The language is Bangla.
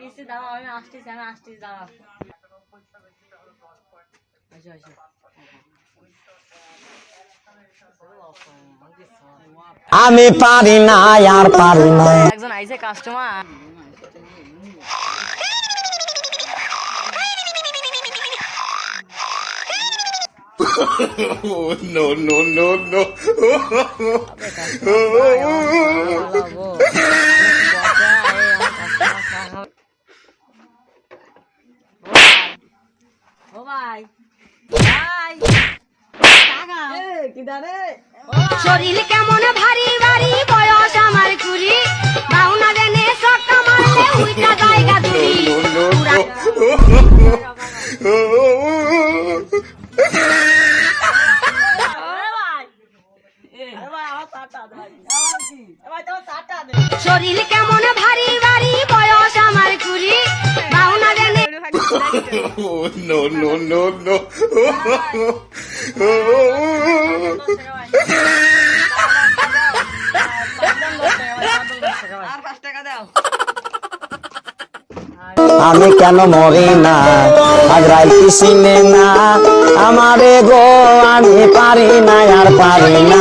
দিচ্ছি দাঁড়াও, আমি আসতেছি দাঁড়াও। আমি পারি না আর পারি না। একজন আইছে customer. No, no, no, no. শরীর কেমন ভারী ভারী, বয়স আমার কুড়ি, বাউনা দেনে সট্টা মারলে উইটা জায়গা দুরি। শরীর কেমন ভারী ভারী, বয়স আমার কুড়ি, বাউনা দেনে। No, no, no, no. আমি কেন মরি না, আজরাইল চিনে না আমারে গো, আমি পারি না আর পারি না।